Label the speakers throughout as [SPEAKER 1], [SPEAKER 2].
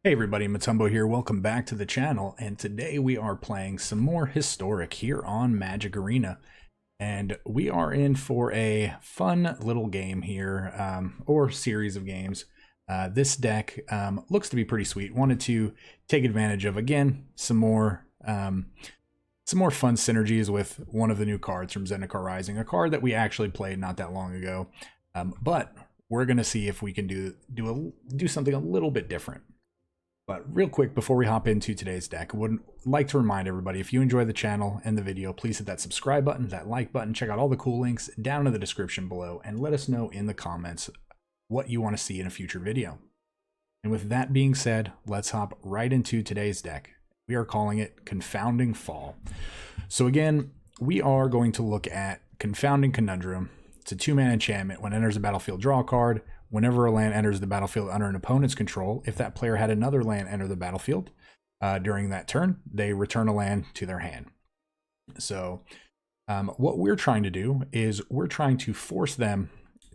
[SPEAKER 1] Hey everybody, Matumbo here. Welcome back to the channel, and today we are playing some more Historic here on Magic Arena. And we are in for a fun little game here, or series of games. This deck looks to be pretty sweet. Wanted to take advantage of, again, some more fun synergies with one of the new cards from Zendikar Rising, a card that we actually played not that long ago. But we're going to see if we can do something a little bit different. But real quick, before we hop into today's deck, I would like to remind everybody, if you enjoy the channel and the video, please hit that subscribe button, that like button, check out all the cool links down in the description below, and let us know in the comments what you want to see in a future video. And with that being said, let's hop right into today's deck. We are calling it Confounding Fall. So again, we are going to look at Confounding Conundrum. It's a 2-mana enchantment. When it enters the battlefield, draw a card. Whenever a land enters the battlefield under an opponent's control, if that player had another land enter the battlefield during that turn, they return a land to their hand. So what we're trying to do is we're trying to force them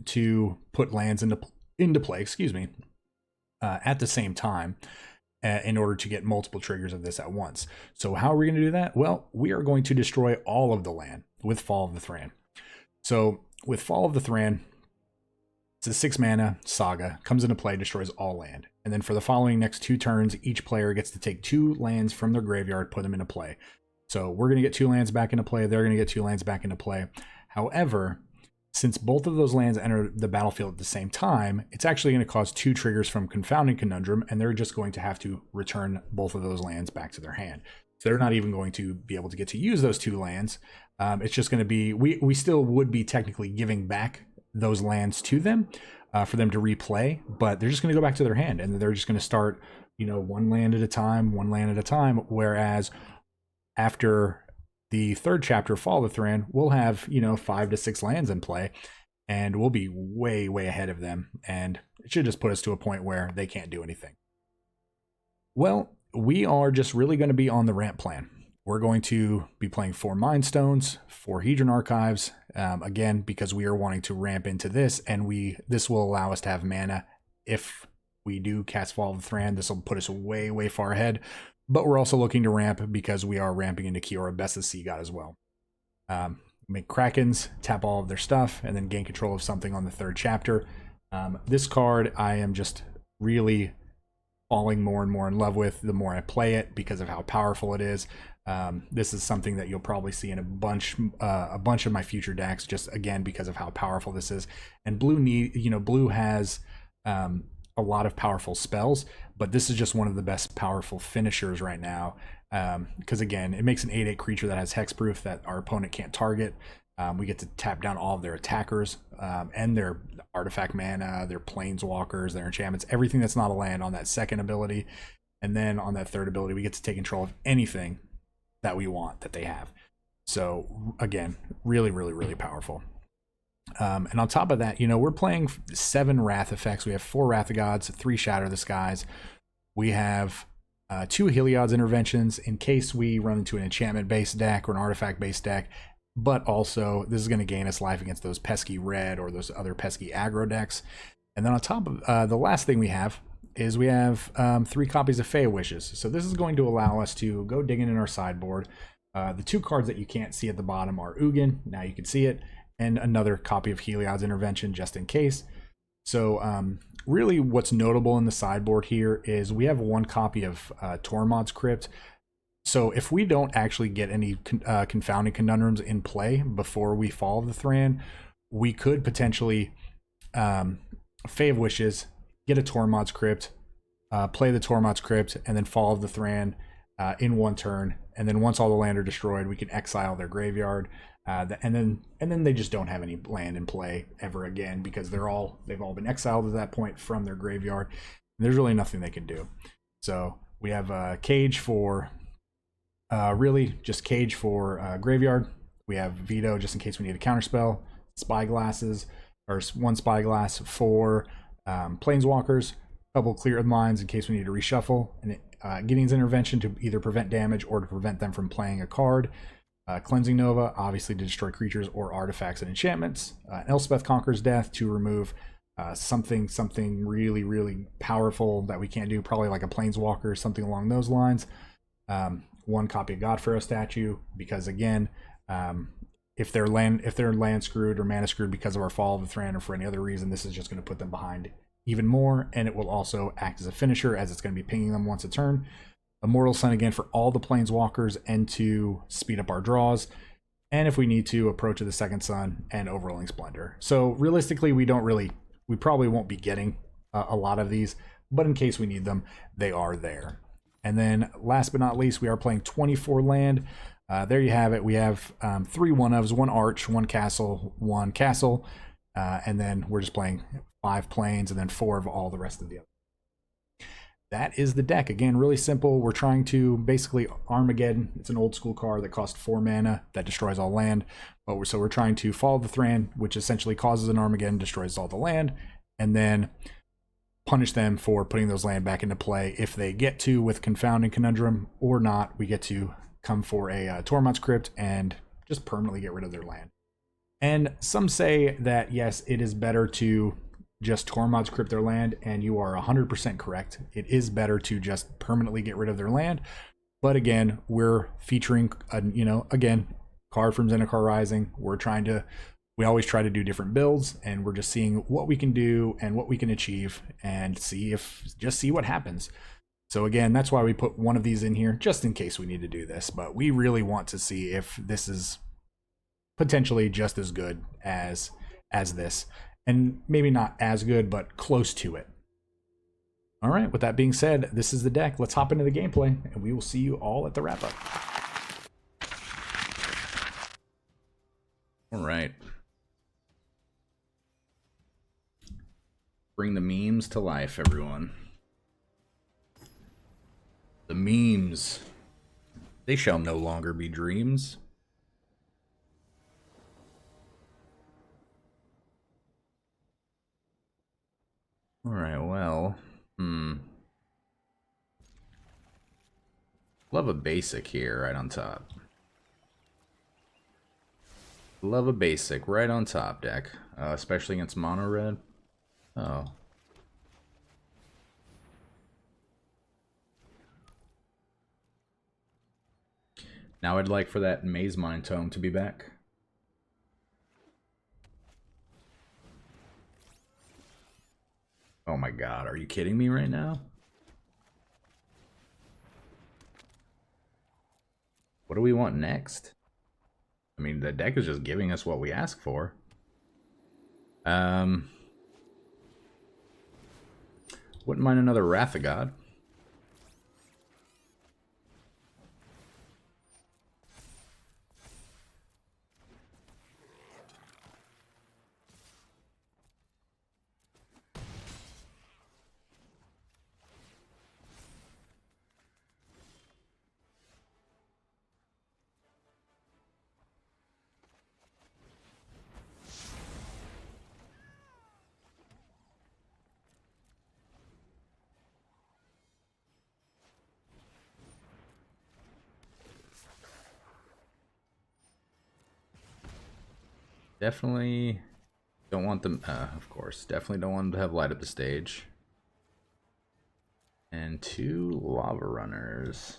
[SPEAKER 1] to put lands into play, at the same time in order to get multiple triggers of this at once. So how are we going to do that? Well, we are going to destroy all of the land with Fall of the Thran. So with Fall of the Thran, it's a 6-mana saga, comes into play, destroys all land. And then for the following next 2 turns, each player gets to take 2 lands from their graveyard, put them into play. So we're going to get 2 lands back into play, they're going to get 2 lands back into play. However, since both of those lands enter the battlefield at the same time, it's actually going to cause 2 triggers from Confounding Conundrum, and they're just going to have to return both of those lands back to their hand. So they're not even going to be able to get to use those 2 lands. It's just going to be, we still would be technically giving back those lands to them for them to replay, but they're just going to go back to their hand, and they're just going to start, one land at a time, whereas after the 3rd chapter, Fall of the Thran, we'll have 5 to 6 lands in play, and we'll be way ahead of them, and it should just put us to a point where they can't do anything. Well, we are just really going to be on the ramp plan. We're going to be playing 4 Mind Stones, 4 Hedron Archives, again, because we are wanting to ramp into this, and this will allow us to have mana. If we do cast Fall of the Thran, this will put us way far ahead, but we're also looking to ramp because we are ramping into Kiora, Best of Sea God as well. Make Krakens, tap all of their stuff, and then gain control of something on the 3rd chapter. This card I am just really falling more and more in love with the more I play it because of how powerful it is. This is something that you'll probably see in a bunch of my future decks, just again because of how powerful this is. And blue has a lot of powerful spells, but this is just one of the best powerful finishers right now. Because again, it makes an 8/8 creature that has hexproof that our opponent can't target. We get to tap down all of their attackers and their artifact mana, their planeswalkers, their enchantments, everything that's not a land on that 2nd ability. And then on that 3rd ability, we get to take control of anything that we want that they have. So again, really powerful. And on top of that, we're playing 7 Wrath effects. We have 4 Wrath of Gods, 3 Shatter the Skies. We have 2 Heliod's interventions in case we run into an enchantment-based deck or an artifact-based deck. But also, this is going to gain us life against those pesky red or those other pesky aggro decks. And then on top of the last thing we have is we have 3 copies of Fey Wishes. So this is going to allow us to go digging in our sideboard. The 2 cards that you can't see at the bottom are Ugin, now you can see it, and another copy of Heliod's Intervention just in case. So really what's notable in the sideboard here is we have 1 copy of Tormod's Crypt. So if we don't actually get any Confounding Conundrums in play before we Fall of the Thran, we could potentially Fey of Wishes, get a Tormod's Crypt, play the Tormod's Crypt, and then Fall of the Thran in 1 turn. And then once all the land are destroyed, we can exile their graveyard, and then they just don't have any land in play ever again because they've all been exiled at that point from their graveyard. And there's really nothing they can do. So we have Cage for Cage for graveyard. We have Veto just in case we need a counterspell. Spyglasses, or 1 Spyglass for Planeswalkers, couple Clear of Minds in case we need to reshuffle, and Gideon's Intervention to either prevent damage or to prevent them from playing a card. Cleansing Nova, obviously to destroy creatures or artifacts and enchantments. Elspeth Conqueror's Death to remove something really powerful that we can't do, probably like a planeswalker, something along those lines. One copy of Godpharaoh statue, because again, if they're land screwed or mana screwed because of our Fall of the Thran or for any other reason, this is just going to put them behind even more, and it will also act as a finisher, as it's going to be pinging them once a turn. Immortal Sun again for all the planeswalkers and to speed up our draws, and if we need to, approach of the Second Sun and Overwhelming Splendor. So realistically, we probably won't be getting a lot of these, but in case we need them, they are there. And then last but not least, we are playing 24 land. There you have it. We have 3 1-ofs, 1 Arch, 1 Castle, 1 Castle, and then we're just playing 5 planes and then 4 of all the rest of the other. That is the deck. Again, really simple. We're trying to basically Armageddon. It's an old school card that costs 4 mana that destroys all land. So we're trying to follow the Thran, which essentially causes an Armageddon, destroys all the land, and then punish them for putting those land back into play. If they get to with Confounding Conundrum or not, we get to come for a Tormod's Crypt and just permanently get rid of their land. And some say that yes, it is better to just Tormod's Crypt their land, and you are 100% correct. It is better to just permanently get rid of their land. But again, we're featuring, again, card from Zendikar Rising. We always try to do different builds, and we're just seeing what we can do and what we can achieve, and see what happens. So again, that's why we put one of these in here, just in case we need to do this. But we really want to see if this is potentially just as good as this. And maybe not as good, but close to it. All right, with that being said, this is the deck. Let's hop into the gameplay, and we will see you all at the wrap-up. All right. Bring the memes to life, everyone. The memes. They shall no longer be dreams. Alright, well, love a basic here right on top. Love a basic right on top, deck. Especially against mono red. Oh. Now I'd like for that Maze Mind Tome to be back. Oh my god, are you kidding me right now? What do we want next? I mean, the deck is just giving us what we ask for. Wouldn't mind another Wrath of God. Definitely don't want them, of course, definitely don't want them to have light up the stage. And 2 Lava Runners.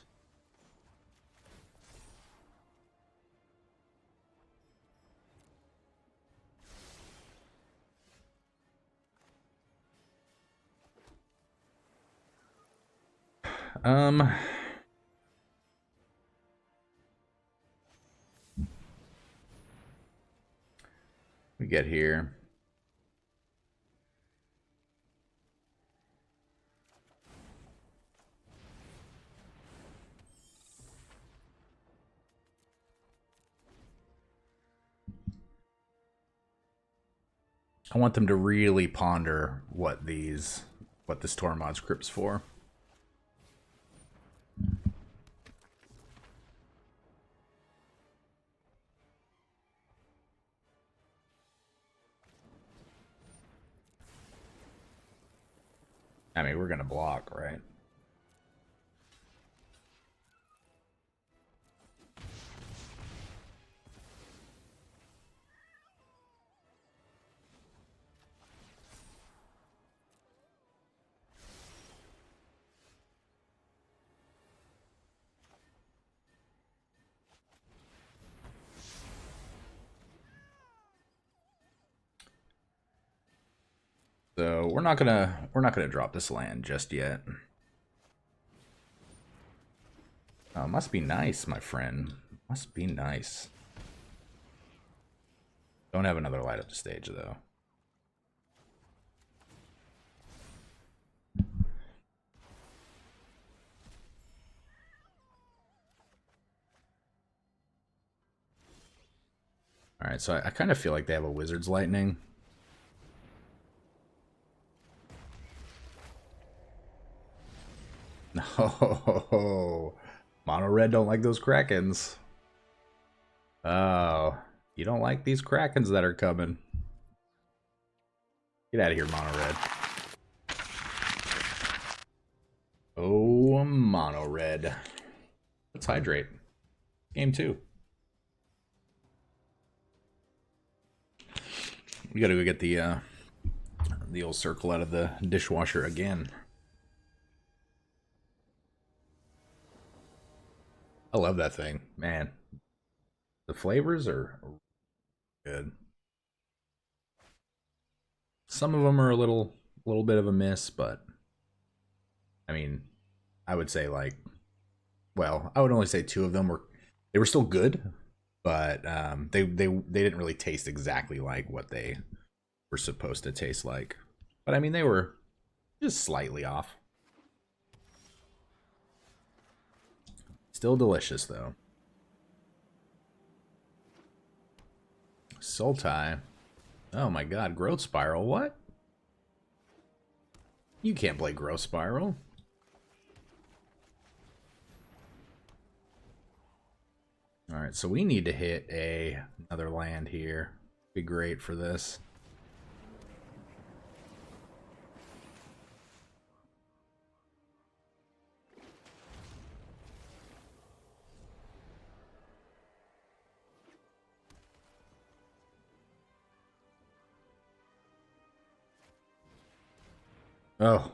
[SPEAKER 1] We get here. I want them to really ponder what this Tormod's Crypt's for. I mean, we're gonna block, right? we're not gonna drop this land just yet. Oh, must be nice, my friend. Must be nice. Don't have another light up the stage though. Alright, so I kind of feel like they have a Wizard's Lightning. No, mono red don't like those Krakens. Oh, you don't like these Krakens that are coming. Get out of here, mono red. Oh, mono red. Let's hydrate. Game 2. We gotta go get the old Cirkul out of the dishwasher again. I love that thing, man. The flavors are good. Some of them are a little bit of a miss, but I mean, I would say like, well, I would only say 2 of them were still good, but they didn't really taste exactly like what they were supposed to taste like. But I mean, they were just slightly off. Still delicious though. Sultai. Oh my god, Growth Spiral, what? You can't play Growth Spiral. Alright, so we need to hit another land here. Be great for this. Oh.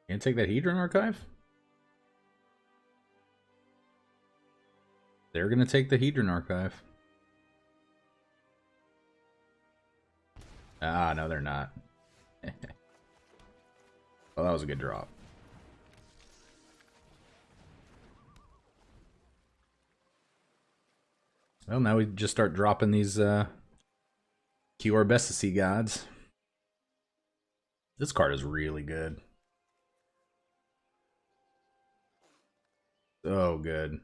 [SPEAKER 1] Can't take that Hedron Archive? They're gonna take the Hedron Archive. Ah, no, they're not. Well, that was a good drop. Well, now we just start dropping these Kiora Bestasy gods. This card is really good. So good.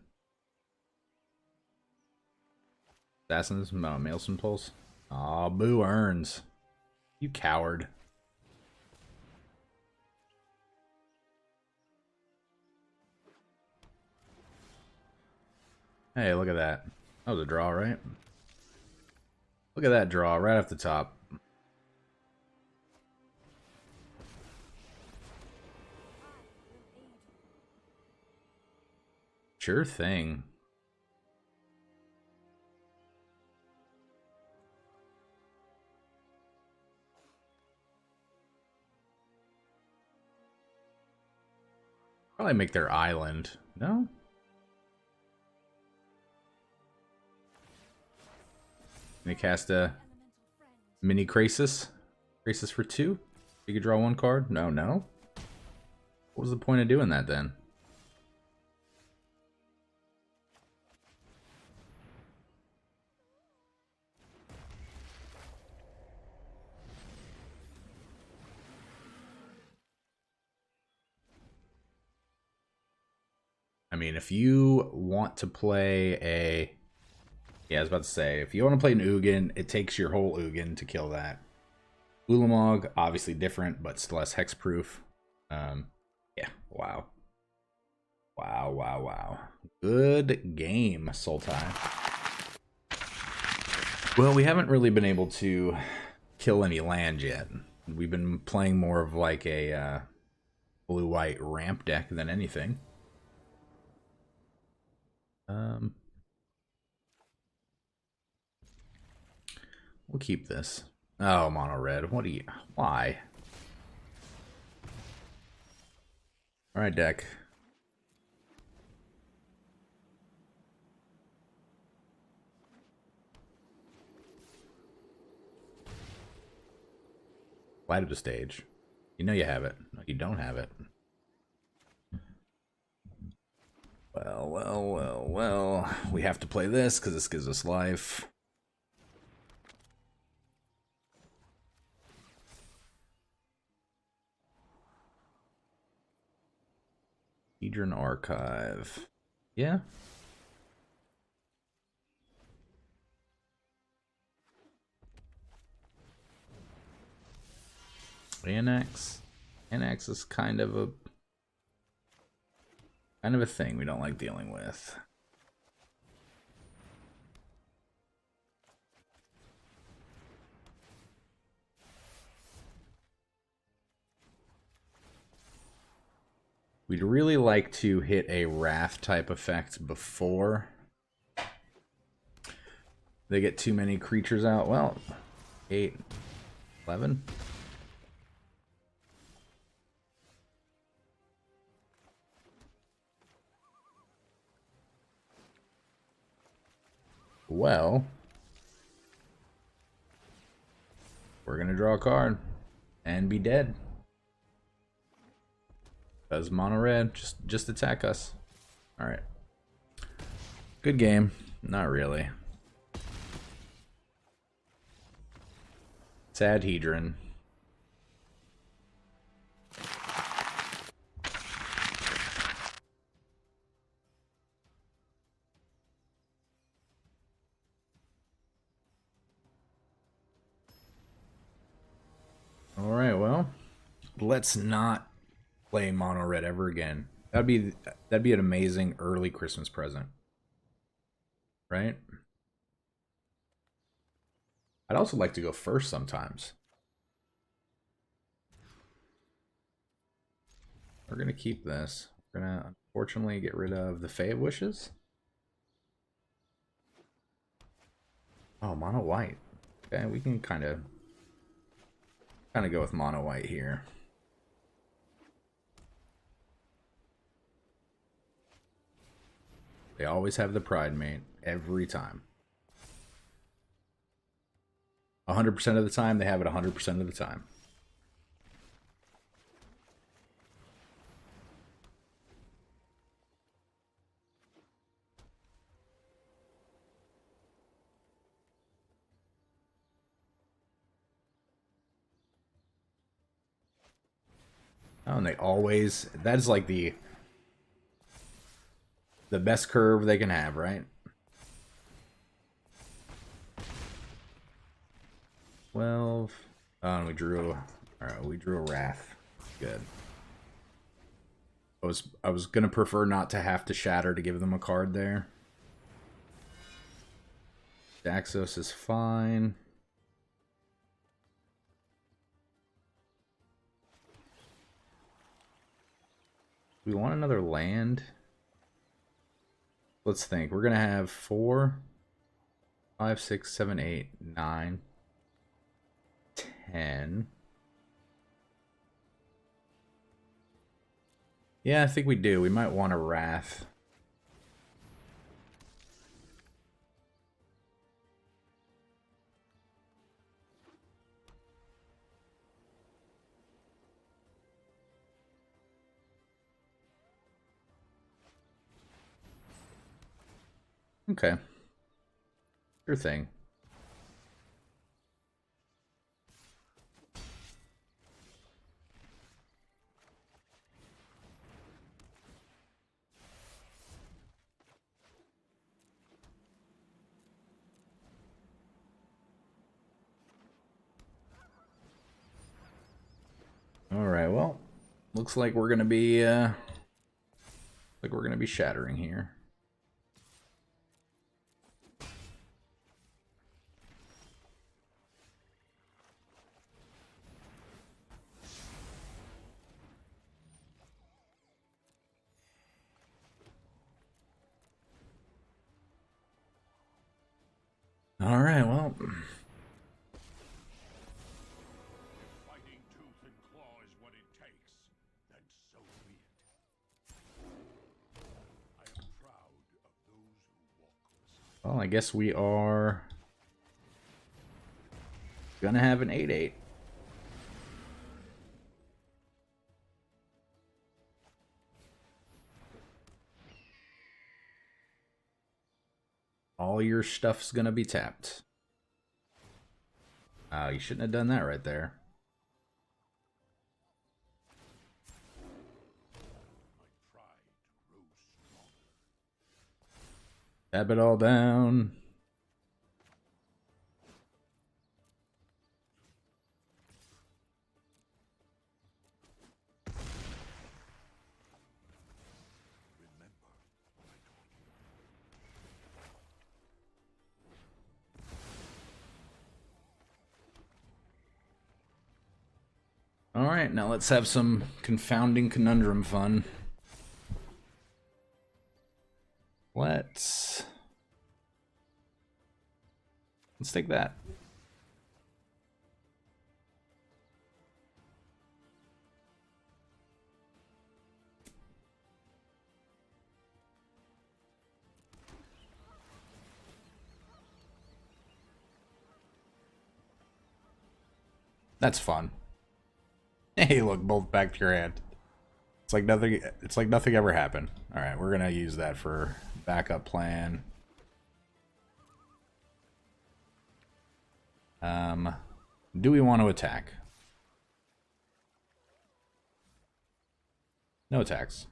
[SPEAKER 1] Assassins, Maelstrom Pulse. Aw, boo earns. You coward. Hey, look at that. That was a draw, right? Look at that draw right off the top. Sure thing. Probably make their island. No? Gonna cast a mini Krasis. Krasis for 2. You could draw 1 card. No, no. What was the point of doing that then? I mean, if you want to play a... Yeah, I was about to say, if you want to play an Ugin, it takes your whole Ugin to kill that. Ulamog, obviously different, but still less hexproof. Yeah, wow. Wow, wow, wow. Good game, Sultai. Well, we haven't really been able to kill any land yet. We've been playing more of like a blue-white ramp deck than anything. We'll keep this. Oh, mono red. What do you... Why? Alright, deck. Light up the stage. You know you have it. No, you don't have it. Well, well, well, well. We have to play this because this gives us life. Hedron Archive. Yeah. Annex. Annex is kind of a thing we don't like dealing with. We'd really like to hit a Wrath type effect before they get too many creatures out. Well, 8, 11. Well, we're gonna draw a card and be dead. Does mono red just attack us? All right. Good game. Not really. Sad Hedron. All right, well, let's not play mono red ever again. That'd be an amazing early Christmas present. Right? I'd also like to go first sometimes. We're gonna keep this. We're gonna unfortunately get rid of the Fae of Wishes. Oh, mono white. Okay, we can kind of go with mono white here. They always have the Pride Mate every time. 100% of the time, they have it 100% of the time. Oh, and they always, that is like the best curve they can have, right? 12. Oh, and we drew, alright, we drew a Wrath. Good. I was gonna prefer not to have to shatter to give them a card there. Daxos is fine. We want another land. Let's think. We're gonna have 4, 5, 6, 7, 8, 9, 10. Yeah, I think we do. We might want a Wrath. Okay. Sure thing. Alright, well, looks like we're gonna be shattering here. Alright, well.
[SPEAKER 2] Fighting tooth and claw is what it takes. Then so be it. I am proud of those who walk beside.
[SPEAKER 1] Well, I guess we are gonna have an 8/8. All your stuff's gonna be tapped. Oh, you shouldn't have done that right there. Tap it all down. Alright, now let's have some Confounding Conundrum fun. Let's take that. That's fun. Hey, look, both back to your hand. It's like nothing ever happened. All right, we're gonna use that for backup plan. Do we want to attack? No attacks.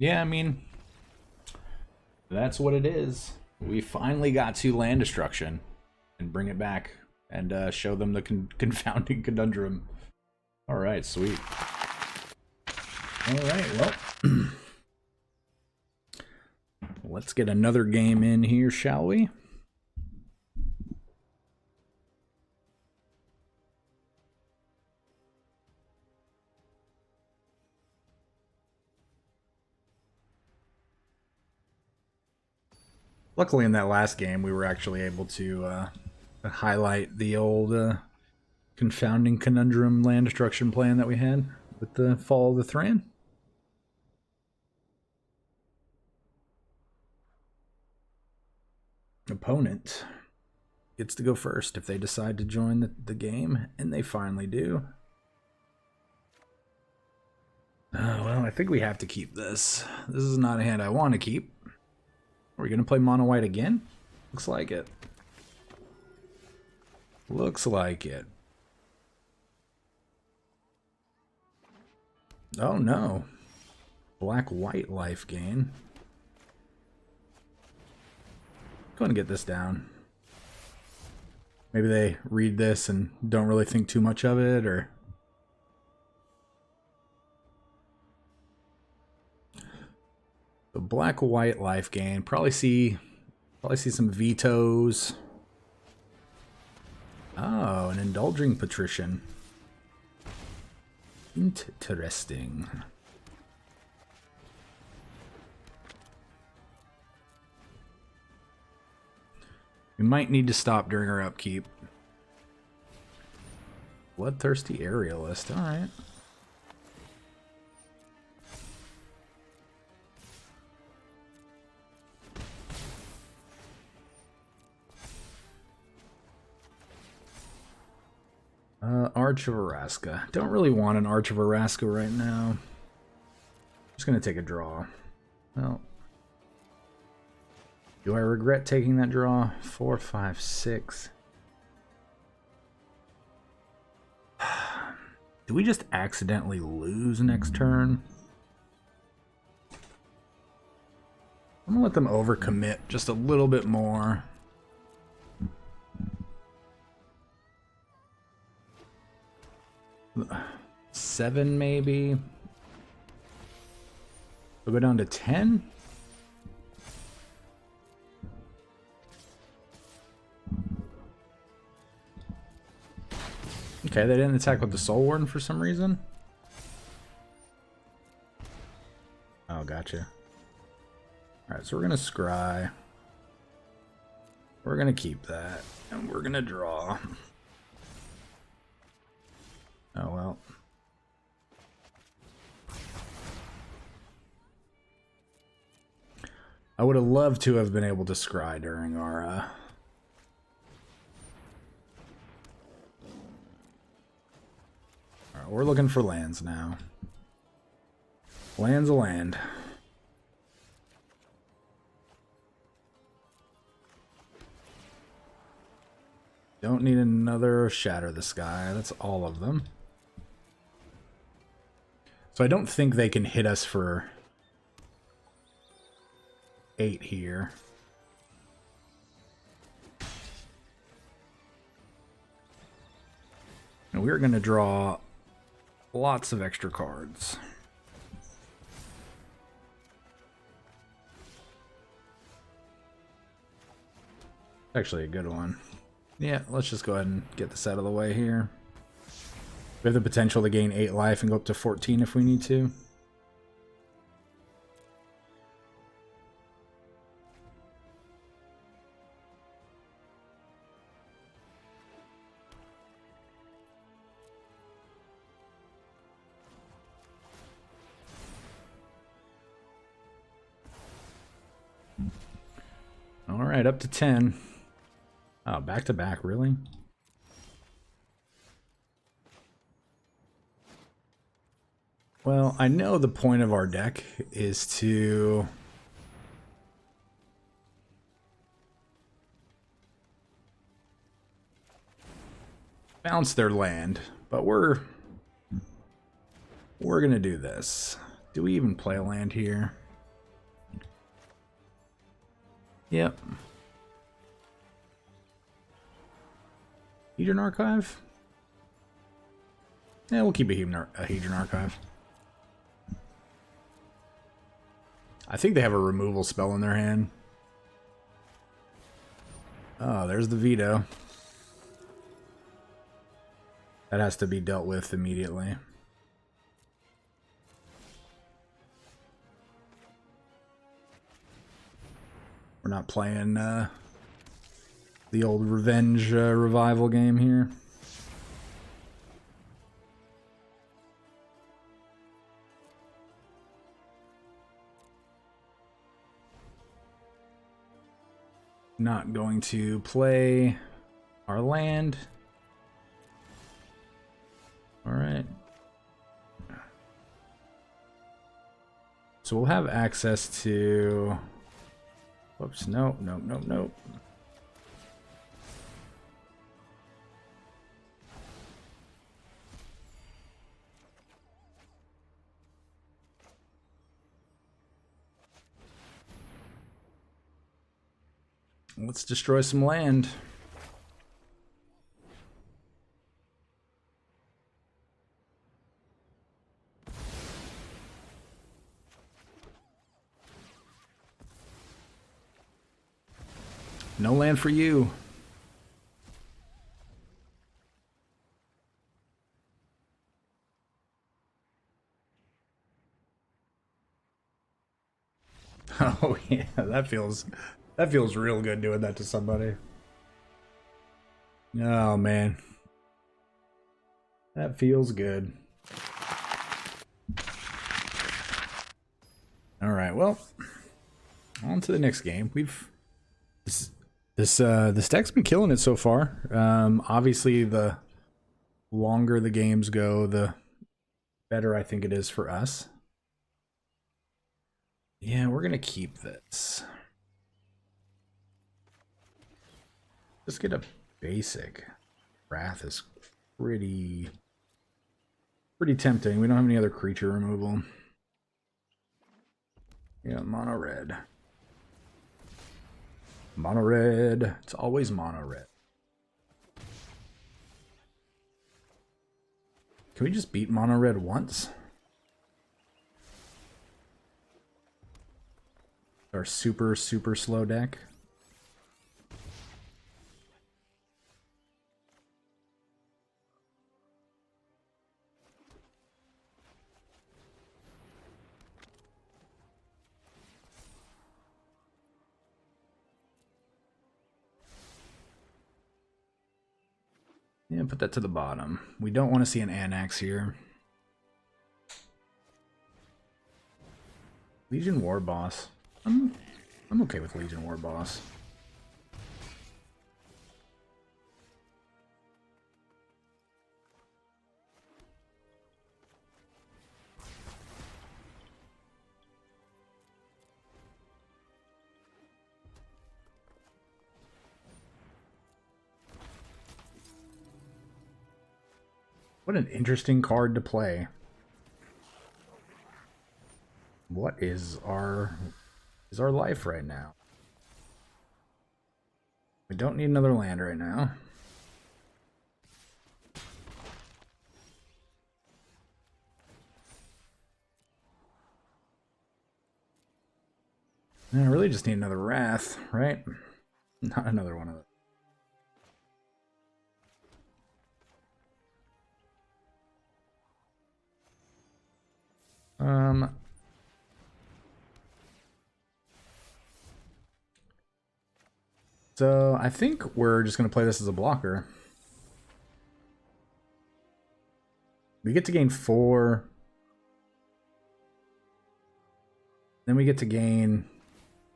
[SPEAKER 1] Yeah, I mean, that's what it is. We finally got to land destruction and bring it back and show them the confounding conundrum. All right, sweet. All right, well, let's get another game in here, shall we? Luckily, in that last game, we were actually able to highlight the old Confounding Conundrum land destruction plan that we had with the Fall of the Thran. Opponent gets to go first if they decide to join the game, and they finally do. Well, I think we have to keep this. This is not a hand I want to keep. Are we going to play mono white again? Looks like it. Looks like it. Oh no. Black-white life gain. Go and get this down. Maybe they read this and don't really think too much of it, or... The black-white life gain. Probably see some vetoes. Oh, an indulging patrician. Interesting. We might need to stop during our upkeep. Bloodthirsty aerialist. All right. Arch of Araska. Don't really want an Arch of Araska right now. Just gonna take a draw. Well, do I regret taking that draw? 4, 5, 6. Do we just accidentally lose next turn? I'm gonna let them overcommit just a little bit more. Seven, maybe. We'll go down to 10. Okay, they didn't attack with the Soul Warden for some reason. Oh, gotcha. Alright, so we're gonna scry. We're gonna keep that. And we're gonna draw. Oh well. I would have loved to have been able to scry during our Alright, we're looking for lands now. Land's a land. Don't need another Shatter the Sky. That's all of them. So I don't think they can hit us for 8 here. And we're going to draw lots of extra cards. Actually a good one. Yeah, let's just go ahead and get this out of the way here. We have the potential to gain 8 life and go up to 14 if we need to. Alright, up to 10. Oh, back to back, really? Well, I know the point of our deck is to bounce their land, but we're gonna do this. Do we even play a land here? Yep. Hedron Archive? Yeah, we'll keep a Hedron Archive. I think they have a removal spell in their hand. Oh, there's the veto. That has to be dealt with immediately. We're not playing the old revenge revival game here. Not going to play our land. All right. So we'll have access to... Whoops, no. Let's destroy some land. No land for you. Oh yeah, that feels real good doing that to somebody. Oh man. That feels good. All right, well, on to the next game. This deck's been killing it so far. Obviously, the longer the games go, the better I think it is for us. Yeah, we're gonna keep this. Just get a basic. Wrath is pretty tempting. We don't have any other creature removal. Yeah, mono red. Mono red. It's always mono red. Can we just beat mono red once? Our super slow deck. Yeah, put that to the bottom. We don't want to see an Annex here. Legion War Boss. I'm I'm okay with Legion War Boss. What an interesting card to play. What is our life right now? We don't need another land right now. I really just need another Wrath, right? Not another one of those. So I think we're just going to play this as a blocker. We get to gain 4. Then we get to gain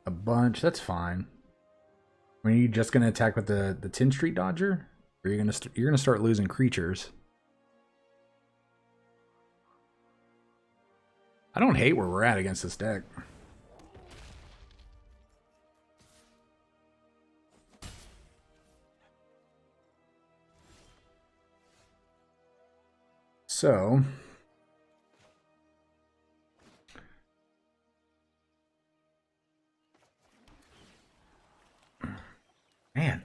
[SPEAKER 1] a bunch. That's fine. Are you just going to attack with the 10 Street Dodger? Or you're going to start losing creatures? I don't hate where we're at against this deck. So, man,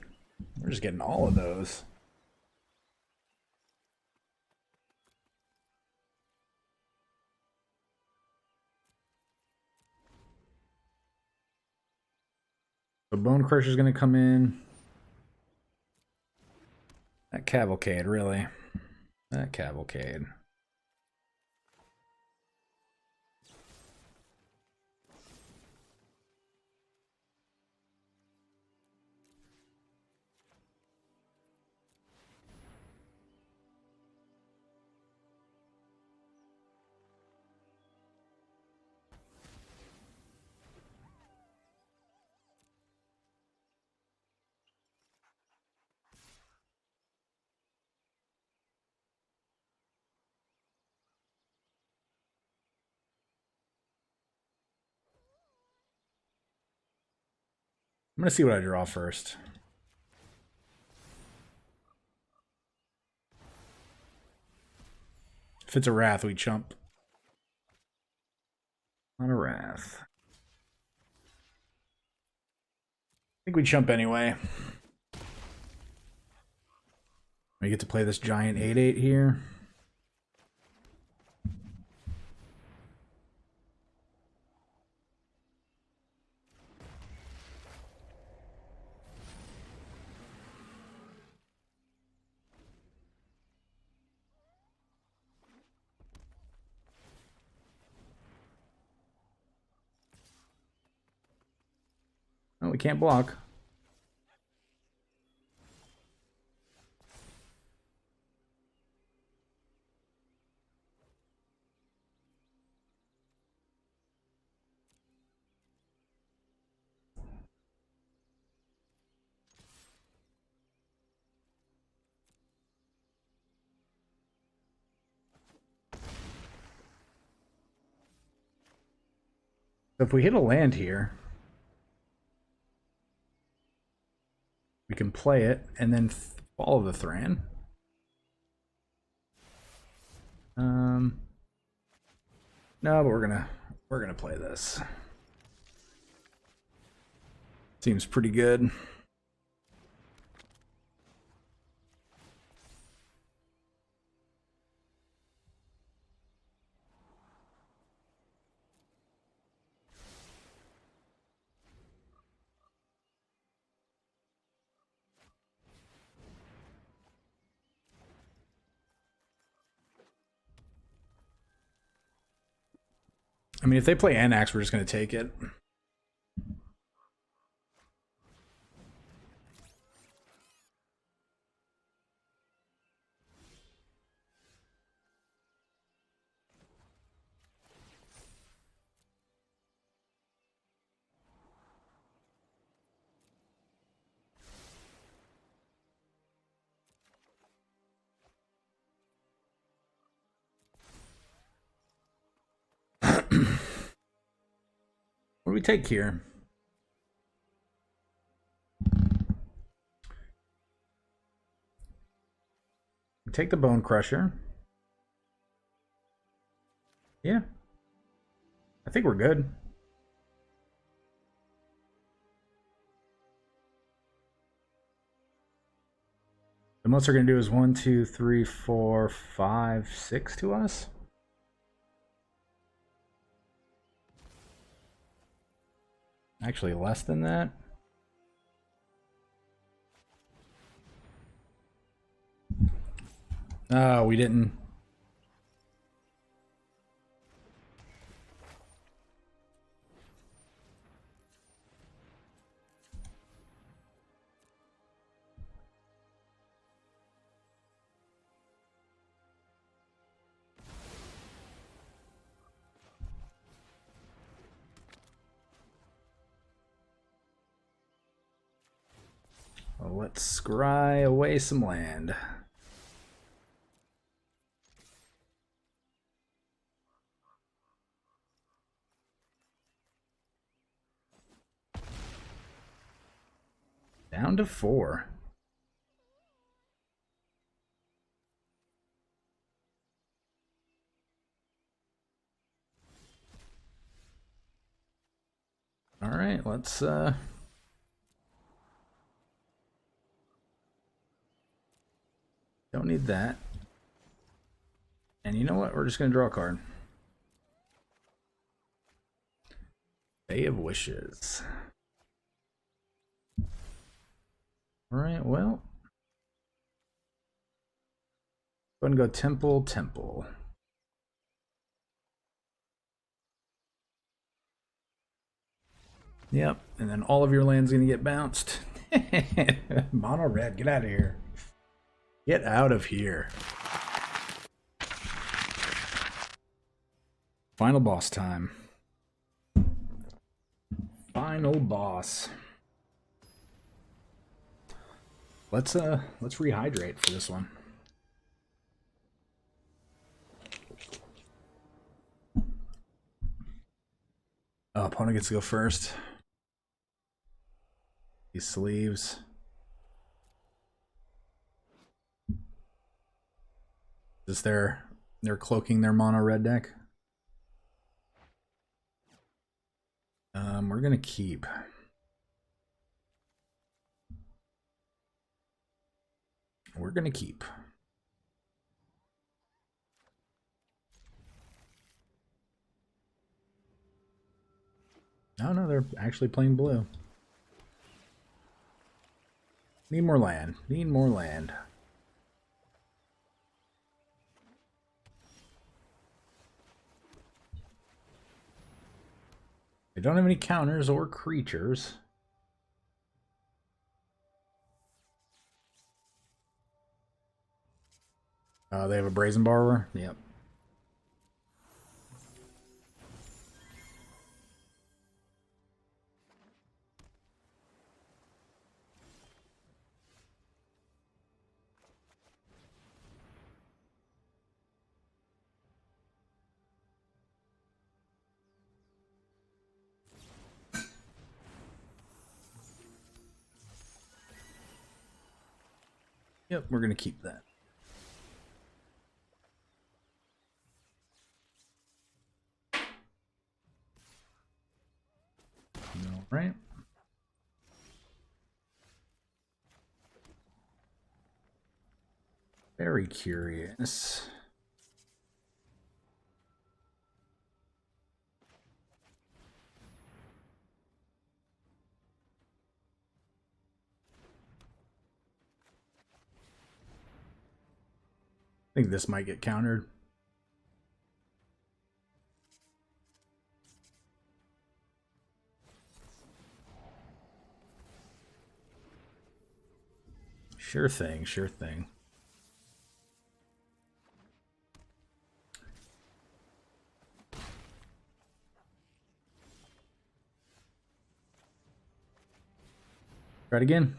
[SPEAKER 1] we're just getting all of those. So Bone Crusher's going to come in. That Cavalcade, really. That Cavalcade. I'm going to see what I draw first. If it's a Wrath, we chump. Not a Wrath. I think we chump anyway. We get to play this giant 8/8 here. Oh, we can't block. So if we hit a land here, we can play it and then follow the Thran. No, but we're gonna play this. Seems pretty good. I mean, if they play Anax, we're just going to take it. do we take here? We take the Bone Crusher. Yeah. I think we're good. The most they're going to do is 1, 2, 3, 4, 5, 6 to us. Actually, less than that. Oh, we didn't. Well, let's scry away some land. Down to 4. All right, let's don't need that. And you know what? We're just going to draw a card. Bay of Wishes. All right, well. Go ahead and go Temple, Temple. Yep, and then all of your land's going to get bounced. Mono red, get out of here. Get out of here. Final boss time. Final boss. Let's rehydrate for this one. Oh, opponent gets to go first. These sleeves. Is they're cloaking their mono red deck? We're gonna keep. We're gonna keep. No, they're actually playing blue. Need more land. Need more land. They don't have any counters or creatures. They have a Brazen Borrower? Yep. Yep, we're going to keep that. All right. Very curious. I think this might get countered. Sure thing, sure thing. Try it again.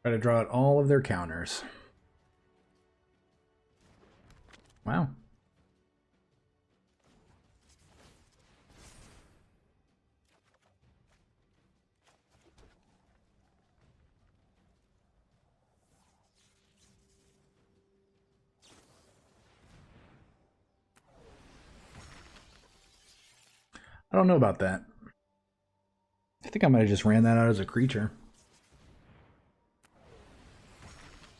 [SPEAKER 1] Try to draw out all of their counters. Wow. I don't know about that. I think I might have just ran that out as a creature.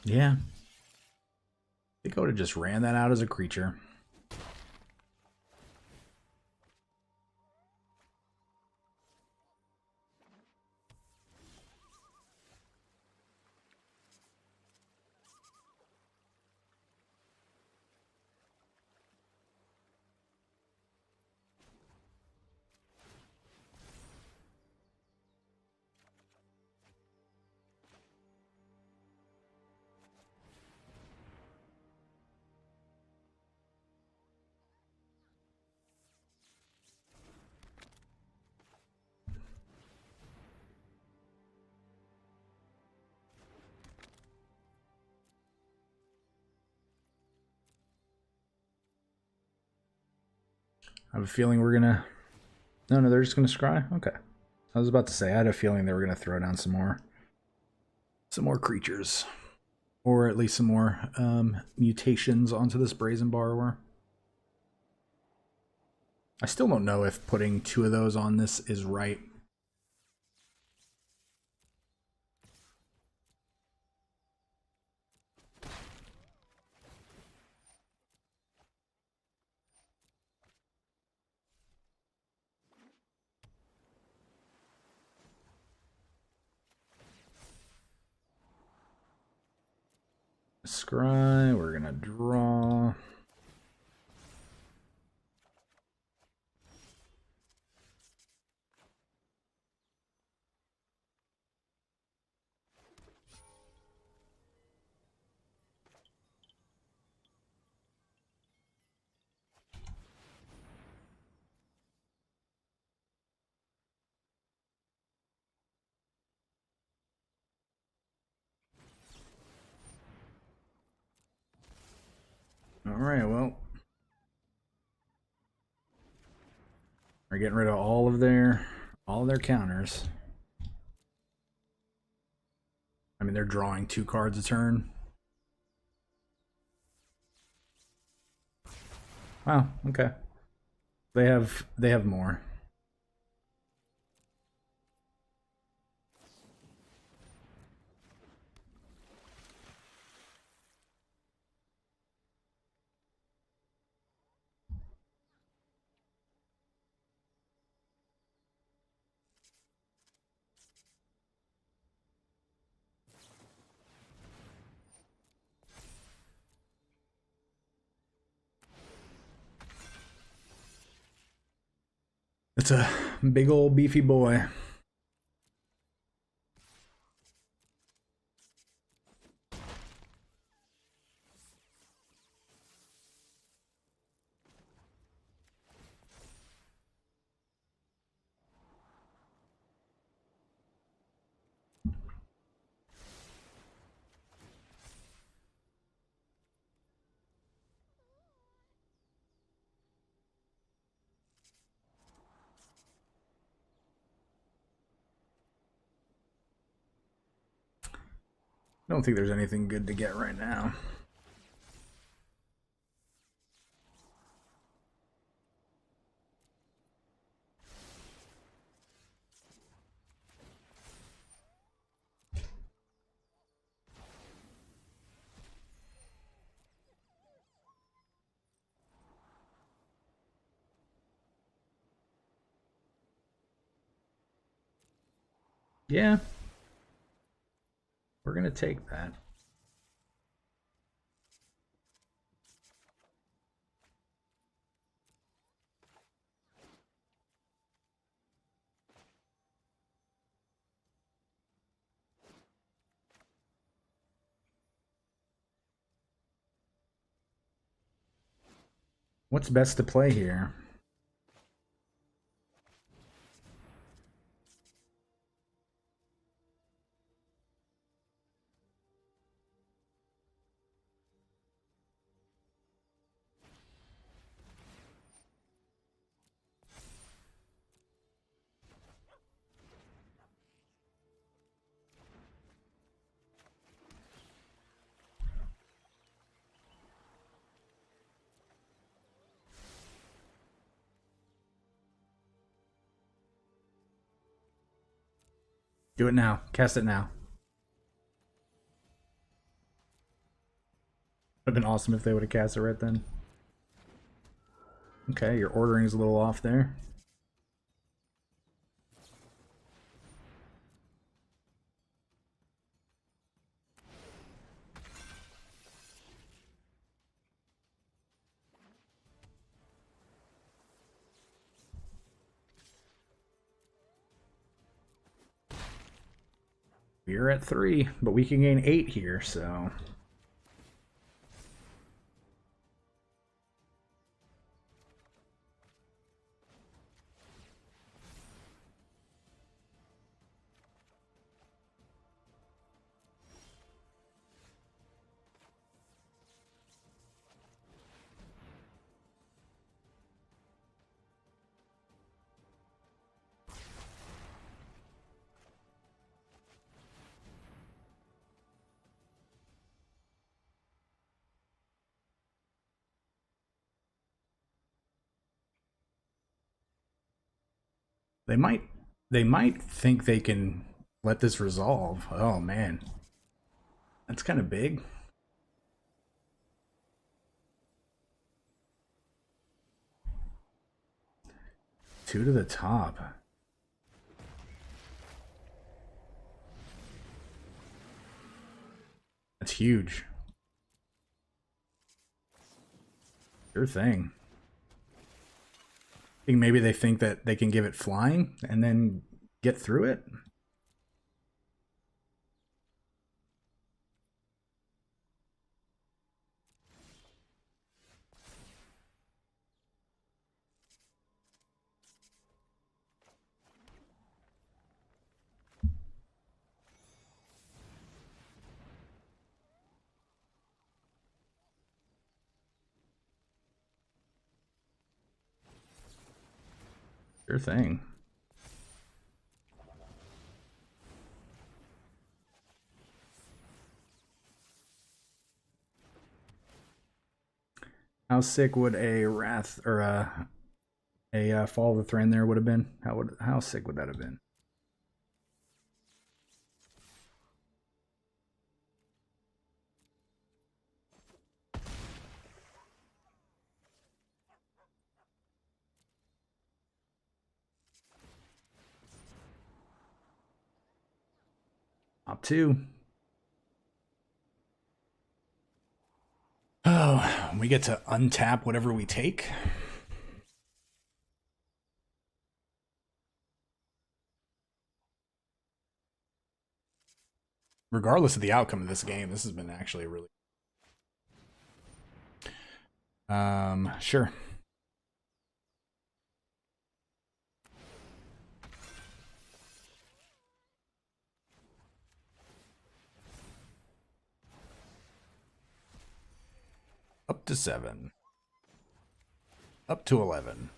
[SPEAKER 1] Yeah. I think I would have just ran that out as a creature. I have a feeling we're gonna... No, they're just gonna scry? Okay. I was about to say, I had a feeling they were gonna throw down some more creatures. Or at least some more mutations onto this Brazen Borrower. I still don't know if putting 2 of those on this is right. Scry, we're gonna draw. Alright, well. We're getting rid of all of their counters. I mean, they're drawing 2 cards a turn. Wow, okay. They have more. It's a big old beefy boy. I don't think there's anything good to get right now. Yeah. We're going to take that. What's best to play here? Do it now. Cast it now. Would have been awesome if they would have cast it right then. Okay, your ordering is a little off there. We're at 3, but we can gain 8 here, so... They might think they can let this resolve. Oh man. That's kind of big. Two to the top. That's huge. Sure thing. I think maybe they think that they can give it flying and then get through it. Sure thing. How sick would a Wrath or a Fall of the Thran there would have been? How sick would that have been? Top 2. Oh, we get to untap whatever we take. Regardless of the outcome of this game, this has been actually really... Sure. Up to 7. Up to 11.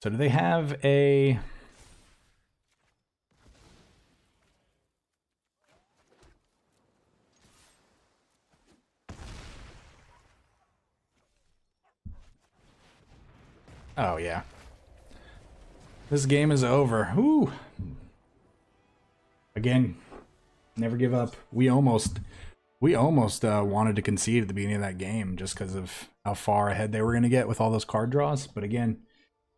[SPEAKER 1] So do they have a... Oh, yeah. This game is over. Woo! Again, never give up. We almost wanted to concede at the beginning of that game just because of how far ahead they were going to get with all those card draws. But again,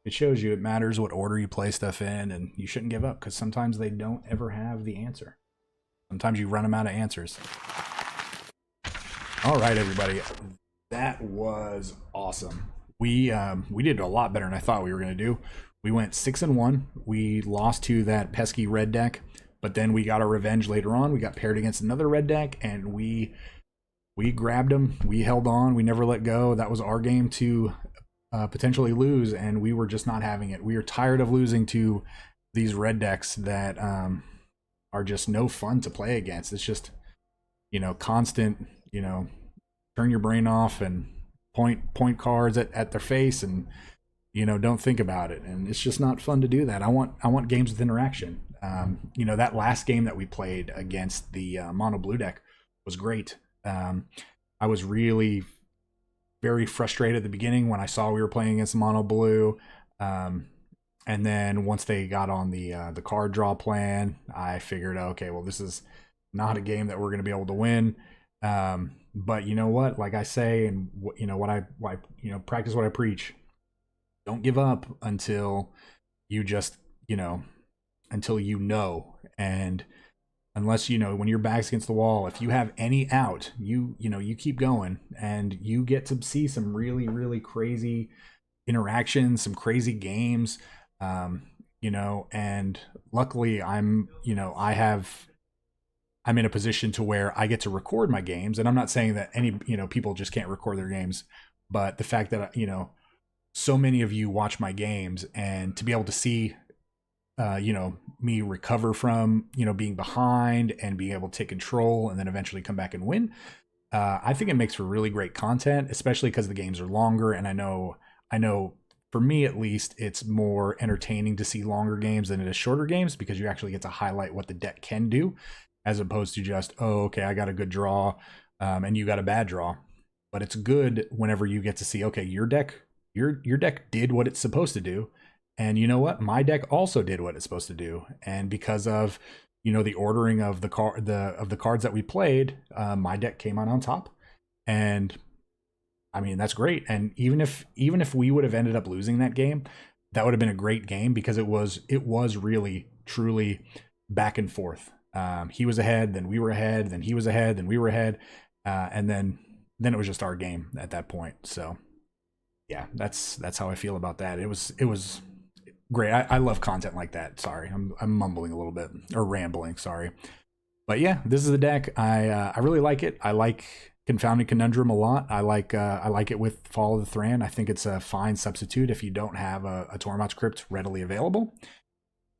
[SPEAKER 1] it shows you it matters what order you play stuff in, and you shouldn't give up because sometimes they don't ever have the answer. Sometimes you run them out of answers. All right, everybody. That was awesome. We did a lot better than I thought we were going to do. We went 6-1. We lost to that pesky red deck, but then we got our revenge later on. We got paired against another red deck, and we grabbed them. We held on. We never let go. That was our game to potentially lose, and we were just not having it. We are tired of losing to these red decks that are just no fun to play against. It's just, you know, constant, you know, turn your brain off and point cards at their face, and you know, don't think about it. And it's just not fun to do that. I want games with interaction. You know, that last game that we played against the mono blue deck was great. I was really very frustrated at the beginning when I saw we were playing against mono blue. And then once they got on the card draw plan, I figured, okay, well, this is not a game that we're going to be able to win. But you know what? Like I say, and you know what I practice what I preach. Don't give up until you just, until you know, and unless when your back's against the wall, if you have any out, you keep going, and you get to see some really, really crazy interactions, some crazy games. And luckily I'm in a position to where I get to record my games, and I'm not saying that any, people just can't record their games, but the fact that, so many of you watch my games, and to be able to see, me recover from, being behind and being able to take control and then eventually come back and win. I think it makes for really great content, especially because the games are longer. And I know for me at least, it's more entertaining to see longer games than it is shorter games, because you actually get to highlight what the deck can do, as opposed to just, oh, okay, I got a good draw, and you got a bad draw. But it's good whenever you get to see, okay, your deck did what it's supposed to do, and you know what, my deck also did what it's supposed to do. And because of the ordering of the cards that we played, my deck came out on top. And I mean, that's great. And even if we would have ended up losing that game, that would have been a great game, because it was really truly back and forth. He was ahead, then we were ahead, then he was ahead, then we were ahead, and then it was just our game at that point. So yeah, that's how I feel about that. It was great. I love content like that. Sorry, I'm mumbling a little bit, or rambling. Sorry, but yeah, this is the deck. I really like it. I like Confounding Conundrum a lot. I like it with Fall of the Thran. I think it's a fine substitute if you don't have a Tormod's Crypt readily available.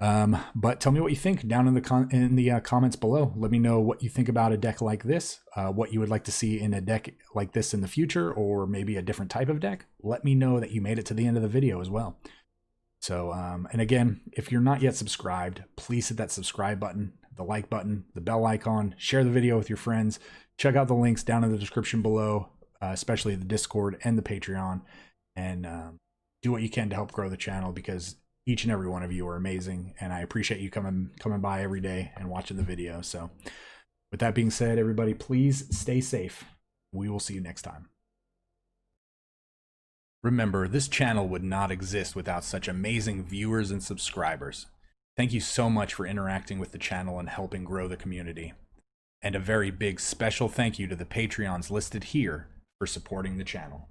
[SPEAKER 1] But tell me what you think down in the comments below. Let me know what you think about a deck like this, what you would like to see in a deck like this in the future, or maybe a different type of deck. Let me know that you made it to the end of the video as well. So, and again, if you're not yet subscribed, please hit that subscribe button, the like button, the bell icon, share the video with your friends. Check out the links down in the description below, especially the Discord and the Patreon, and do what you can to help grow the channel, because each and every one of you are amazing, and I appreciate you coming by every day and watching the video. So with that being said, everybody, please stay safe. We will see you next time. Remember, this channel would not exist without such amazing viewers and subscribers. Thank you so much for interacting with the channel and helping grow the community. And a very big special thank you to the Patreons listed here for supporting the channel.